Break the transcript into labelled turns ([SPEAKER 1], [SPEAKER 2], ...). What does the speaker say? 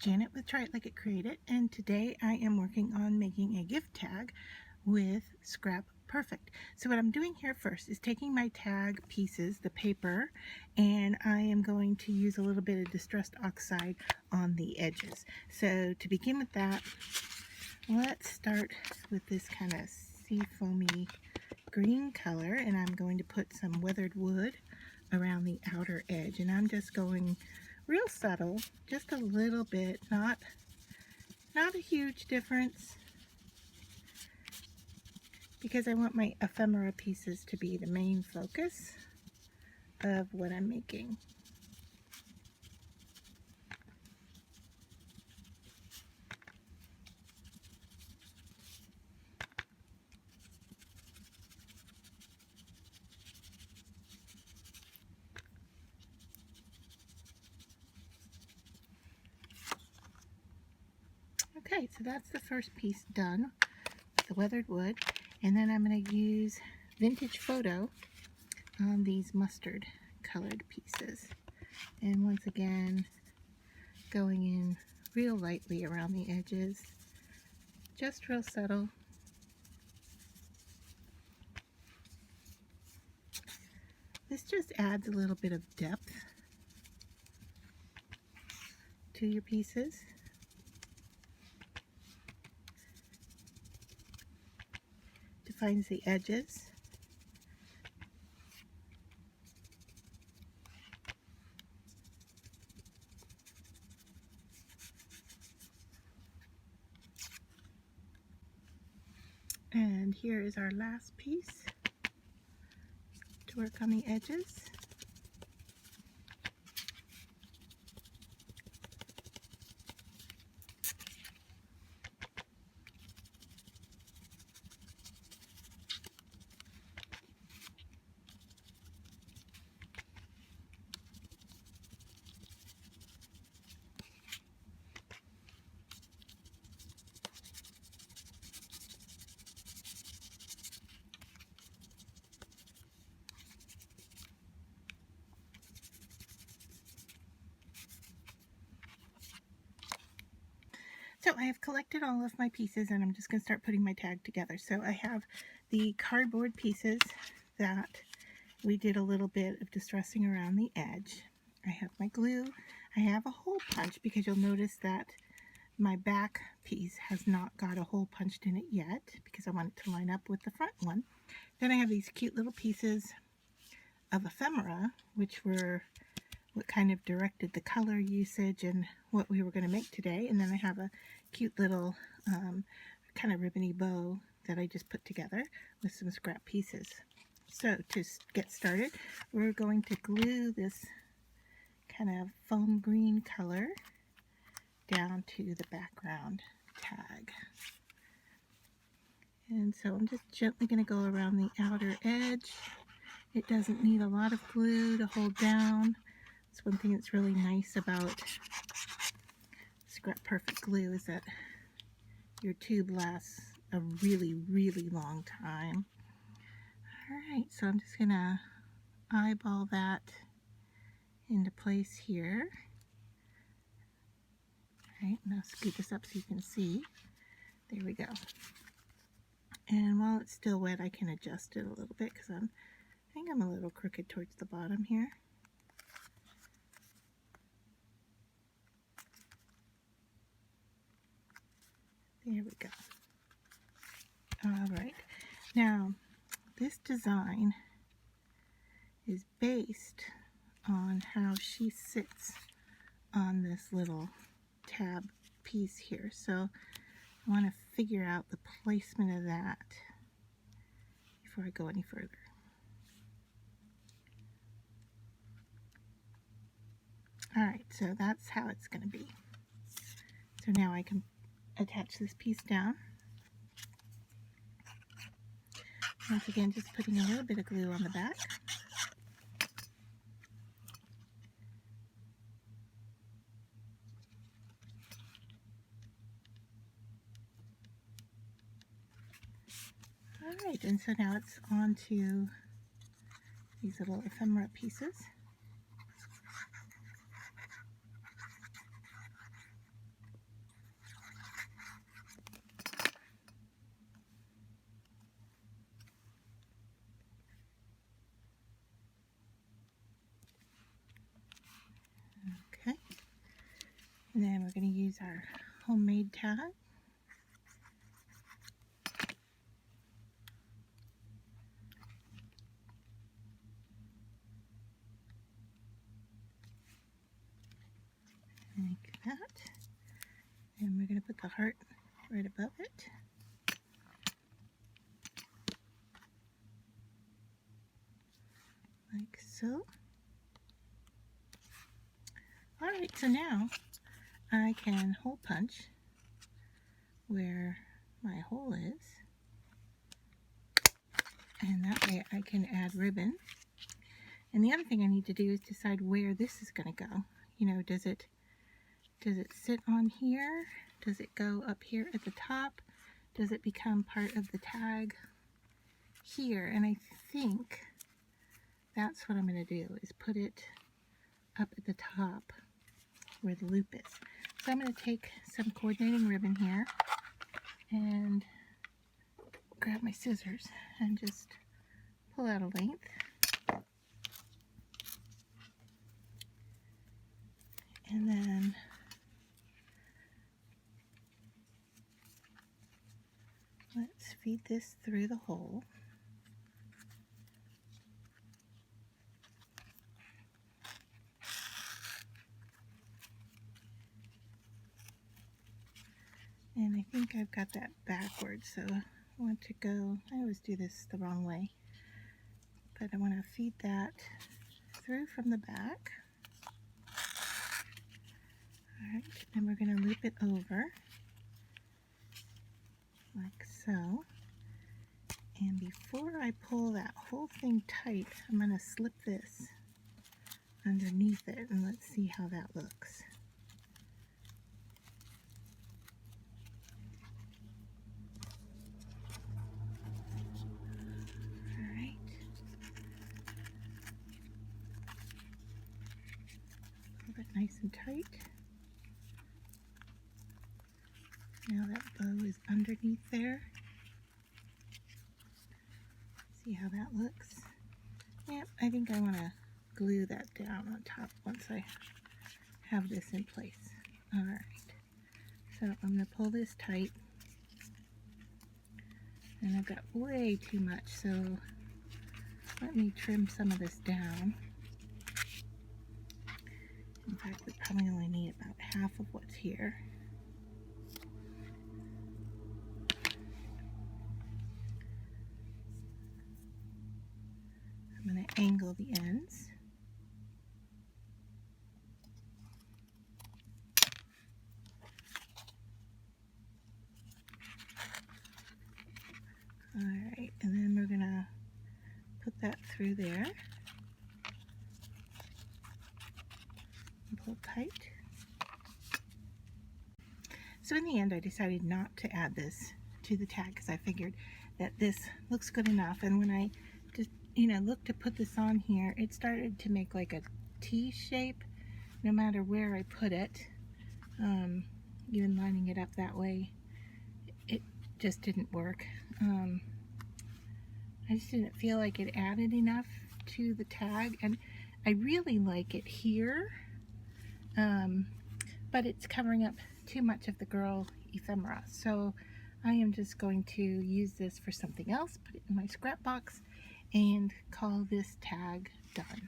[SPEAKER 1] Janet with Try It Like It Create It, and today I am working on making a gift tag with Scraperfect. So what I'm doing here first is taking my tag pieces, the paper, and I am going to use a little bit of distressed oxide on the edges. So to begin with that, let's start with this kind of seafoamy green color, and I'm going to put some weathered wood around the outer edge, and I'm just going real subtle, just a little bit, not a huge difference, because I want my ephemera pieces to be the main focus of what I'm making. Okay, so that's the first piece done, the weathered wood, and then I'm going to use Vintage Photo on these mustard colored pieces. And once again, going in real lightly around the edges, just real subtle. This just adds a little bit of depth to your pieces. Defines the edges. And here is our last piece to work on the edges. So I have collected all of my pieces, and I'm just going to start putting my tag together. So I have the cardboard pieces that we did a little bit of distressing around the edge. I have my glue. I have a hole punch, because you'll notice that my back piece has not got a hole punched in it yet, because I want it to line up with the front one. Then I have these cute little pieces of ephemera, which were what kind of directed the color usage and what we were going to make today. And then I have a cute little kind of ribbony bow that I just put together with some scrap pieces. So to get started, we're going to glue this kind of foam green color down to the background tag. And so I'm just gently going to go around the outer edge. It doesn't need a lot of glue to hold down. It's one thing that's really nice about Scraperfect glue, is that your tube lasts a really, really long time. Alright, so I'm just going to eyeball that into place here. Alright, now scoop this up so you can see. There we go. And while it's still wet, I can adjust it a little bit, because I think I'm a little crooked towards the bottom here. There we go. Alright, now this design is based on how she sits on this little tab piece here. So I want to figure out the placement of that before I go any further. Alright, so that's how it's going to be. So now I can attach this piece down. Once again, just putting a little bit of glue on the back. Alright, and so now it's on to these little ephemera pieces. then we're going to use our homemade tag. Like that. And we're going to put the heart right above it. Like so. Alright, so now I can hole punch where my hole is. And that way I can add ribbon. And the other thing I need to do is decide where this is going to go. You know, does it sit on here? Does it go up here at the top? Does it become part of the tag here? And I think that's what I'm going to do, is put it up at the top where the loop is. So I'm going to take some coordinating ribbon here and grab my scissors and just pull out a length. And then let's feed this through the hole. And I think I've got that backwards, so I want to go, I always do this the wrong way, but I want to feed that through from the back. Alright, and we're going to loop it over, like so. And before I pull that whole thing tight, I'm going to slip this underneath it, and let's see how that looks. Alright. Pull it nice and tight. Now that bow is underneath there. See how that looks? Yep, I think I want to glue that down on top once I have this in place. Alright, so I'm going to pull this tight. And I've got way too much, so let me trim some of this down. In fact, we probably only need about half of what's here. I'm going to angle the ends. Alright, and then we're going to put that through there. And pull tight. So in the end, I decided not to add this to the tag because I figured that this looks good enough. And when I just, looked to put this on here, it started to make like a T shape no matter where I put it. Even lining it up that way, it just didn't work. I just didn't feel like it added enough to the tag, and I really like it here, but it's covering up too much of the girl ephemera. So I am just going to use this for something else, put it in my scrap box, and call this tag done.